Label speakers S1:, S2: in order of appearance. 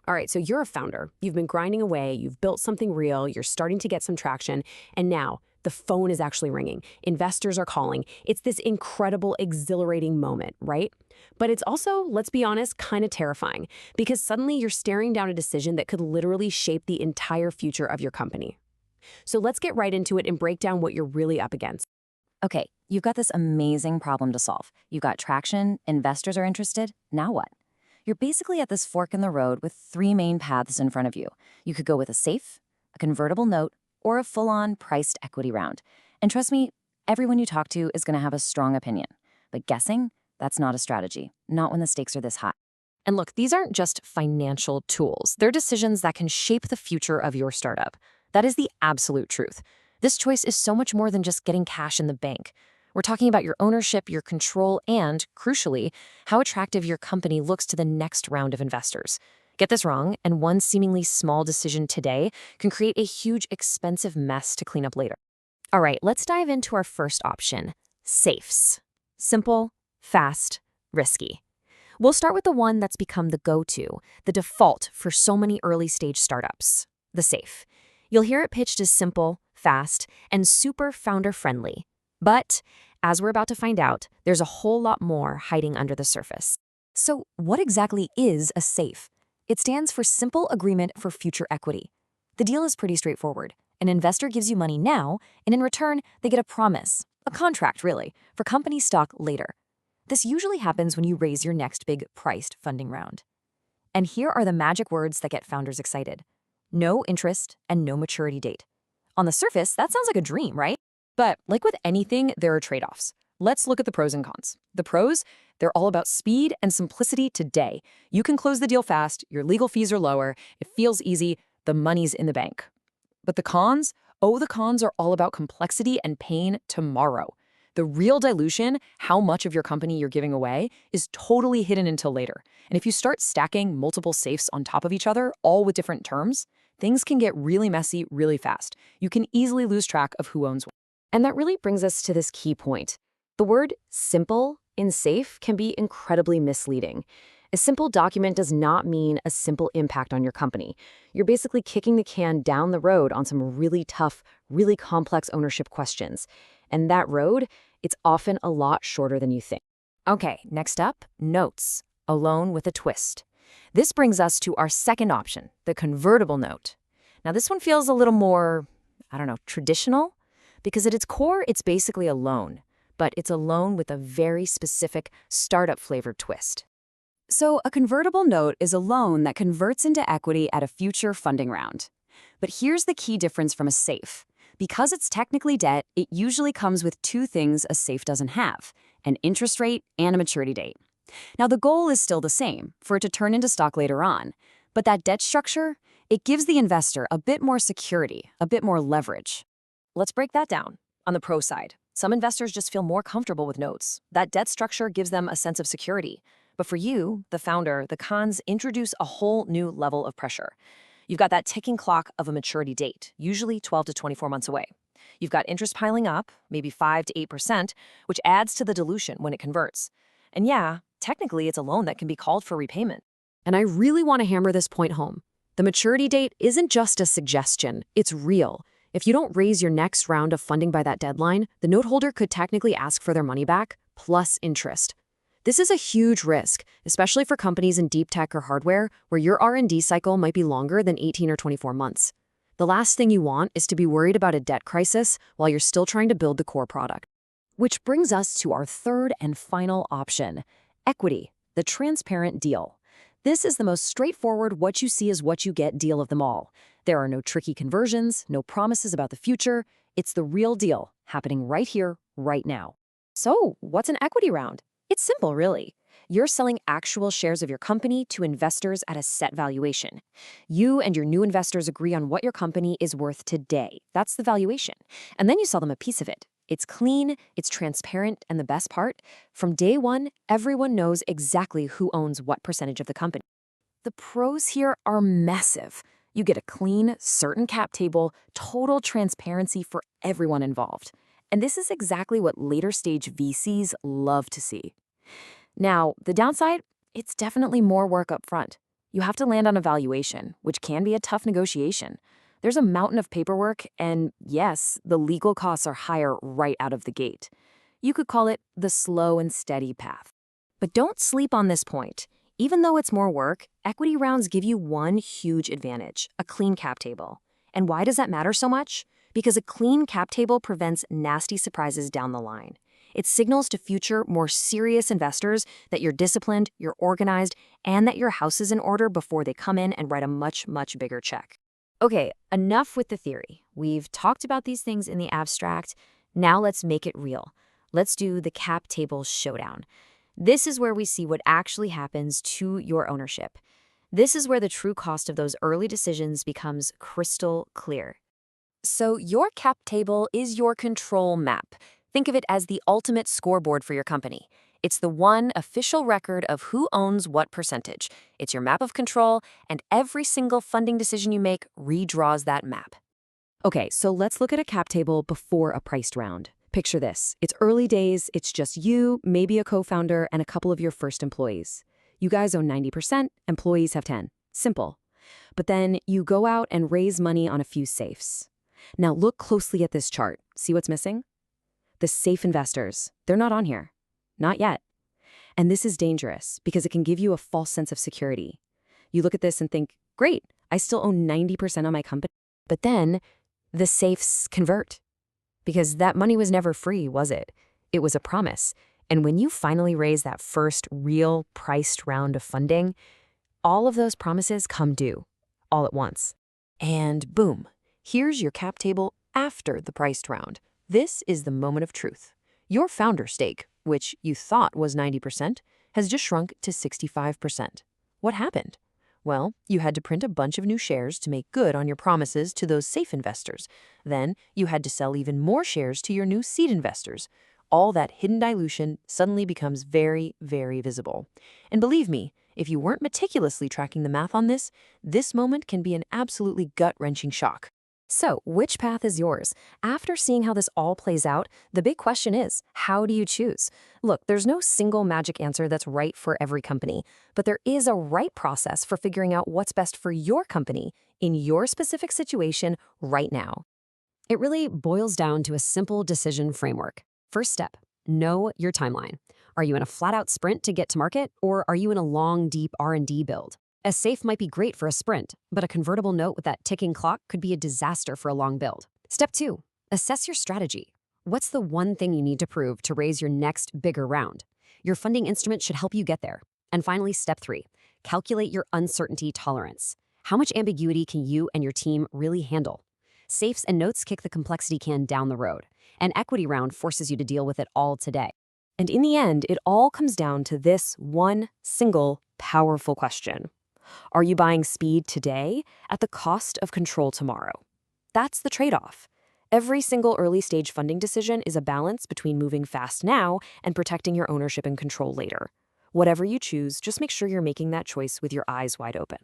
S1: All right, so you're a founder. You've been grinding away, you've built something real, you're starting to get some traction, and now the phone is actually ringing. Investors are calling. It's this incredible, exhilarating moment, right? But it's also, let's be honest, kind of terrifying because suddenly you're staring down a decision that could literally shape the entire future of your company. So let's get right into it and break down what you're really up against.
S2: Okay, you've got this amazing problem to solve. You've got traction, investors are interested, now what? You're basically at this fork in the road with three main paths in front of you. You could go with a safe, a convertible note, or a full-on priced equity round. And trust me, everyone you talk to is going to have a strong opinion. But guessing, that's not a strategy, not when the stakes are this high.
S3: And look, these aren't just financial tools. They're decisions that can shape the future of your startup. That is the absolute truth. This choice is so much more than just getting cash in the bank. We're talking about your ownership, your control, and, crucially, how attractive your company looks to the next round of investors. Get this wrong, and one seemingly small decision today can create a huge, expensive mess to clean up later. All right, let's dive into our first option, safes. Simple, fast, risky. We'll start with the one that's become the go-to, the default for so many early-stage startups, the safe. You'll hear it pitched as simple, fast, and super founder-friendly. But, as we're about to find out, there's a whole lot more hiding under the surface.
S2: So, what exactly is a SAFE? It stands for Simple Agreement for Future Equity. The deal is pretty straightforward. An investor gives you money now, and in return, they get a promise, a contract really, for company stock later. This usually happens when you raise your next big priced funding round. And here are the magic words that get founders excited. No interest and no maturity date. On the surface, that sounds like a dream, right?
S3: But like with anything, there are trade-offs. Let's look at the pros and cons. The pros, they're all about speed and simplicity today. You can close the deal fast, your legal fees are lower, it feels easy, the money's in the bank. But the cons? Oh, the cons are all about complexity and pain tomorrow. The real dilution, how much of your company you're giving away, is totally hidden until later. And if you start stacking multiple safes on top of each other, all with different terms, things can get really messy really fast. You can easily lose track of who owns what. And that really brings us to this key point. The word simple in safe can be incredibly misleading. A simple document does not mean a simple impact on your company. You're basically kicking the can down the road on some really tough, really complex ownership questions. And that road, it's often a lot shorter than you think.
S2: Okay, next up, notes, a loan with a twist. This brings us to our second option, the convertible note. Now this one feels a little more, traditional, because at its core, it's basically a loan, but it's a loan with a very specific startup-flavored twist. So a convertible note is a loan that converts into equity at a future funding round. But here's the key difference from a safe. Because it's technically debt, it usually comes with two things a safe doesn't have, an interest rate and a maturity date. Now the goal is still the same, for it to turn into stock later on. But that debt structure, it gives the investor a bit more security, a bit more leverage.
S3: Let's break that down. On the pro side, some investors just feel more comfortable with notes. That debt structure gives them a sense of security. But for you, the founder, the cons introduce a whole new level of pressure. You've got that ticking clock of a maturity date, usually 12 to 24 months away. You've got interest piling up, maybe 5 to 8%, which adds to the dilution when it converts. And yeah, technically it's a loan that can be called for repayment.
S1: And I really want to hammer this point home. The maturity date isn't just a suggestion, it's real. If you don't raise your next round of funding by that deadline, the noteholder could technically ask for their money back, plus interest. This is a huge risk, especially for companies in deep tech or hardware, where your R&D cycle might be longer than 18 or 24 months. The last thing you want is to be worried about a debt crisis while you're still trying to build the core product.
S2: Which brings us to our third and final option, equity, the transparent deal. This is the most straightforward what you see is what you get deal of them all. There are no tricky conversions, no promises about the future. It's the real deal, happening right here, right now.
S3: So, what's an equity round? It's simple, really. You're selling actual shares of your company to investors at a set valuation. You and your new investors agree on what your company is worth today. That's the valuation. And then you sell them a piece of it. It's clean, it's transparent, and the best part, from day one, everyone knows exactly who owns what percentage of the company.
S2: The pros here are massive. You get a clean, certain cap table, total transparency for everyone involved. And this is exactly what later-stage VCs love to see. Now, the downside, it's definitely more work up front. You have to land on a valuation, which can be a tough negotiation. There's a mountain of paperwork, and yes, the legal costs are higher right out of the gate. You could call it the slow and steady path. But don't sleep on this point. Even though it's more work, equity rounds give you one huge advantage, a clean cap table. And why does that matter so much? Because a clean cap table prevents nasty surprises down the line. It signals to future, more serious investors that you're disciplined, you're organized, and that your house is in order before they come in and write a much, much bigger check. Okay, enough with the theory. We've talked about these things in the abstract. Now let's make it real. Let's do the cap table showdown. This is where we see what actually happens to your ownership. This is where the true cost of those early decisions becomes crystal clear. So your cap table is your control map. Think of it as the ultimate scoreboard for your company. It's the one official record of who owns what percentage. It's your map of control, and every single funding decision you make redraws that map.
S3: Okay, so let's look at a cap table before a priced round. Picture this. It's early days, it's just you, maybe a co-founder, and a couple of your first employees. You guys own 90%, employees have 10. Simple. But then you go out and raise money on a few safes. Now look closely at this chart. See what's missing? The safe investors. They're not on here. Not yet. And this is dangerous because it can give you a false sense of security. You look at this and think, great, I still own 90% of my company. But then the safes convert. Because that money was never free, was it? It was a promise. And when you finally raise that first real priced round of funding, all of those promises come due, all at once. And boom, here's your cap table after the priced round. This is the moment of truth. Your founder stake, which you thought was 90%, has just shrunk to 65%. What happened? Well, you had to print a bunch of new shares to make good on your promises to those safe investors. Then you had to sell even more shares to your new seed investors. All that hidden dilution suddenly becomes very, very visible. And believe me, if you weren't meticulously tracking the math on this moment can be an absolutely gut-wrenching shock.
S2: So, which path is yours? After seeing how this all plays out, the big question is, how do you choose? Look, there's no single magic answer that's right for every company, but there is a right process for figuring out what's best for your company in your specific situation right now.
S1: It really boils down to a simple decision framework. First step, know your timeline. Are you in a flat-out sprint to get to market, or are you in a long, deep R&D build? A safe might be great for a sprint, but a convertible note with that ticking clock could be a disaster for a long build. Step 2, assess your strategy. What's the one thing you need to prove to raise your next bigger round? Your funding instrument should help you get there. And finally, step 3, calculate your uncertainty tolerance. How much ambiguity can you and your team really handle? Safes and notes kick the complexity can down the road. An equity round forces you to deal with it all today.
S3: And in the end, it all comes down to this one single powerful question. Are you buying speed today at the cost of control tomorrow? That's the trade-off. Every single early-stage funding decision is a balance between moving fast now and protecting your ownership and control later. Whatever you choose, just make sure you're making that choice with your eyes wide open.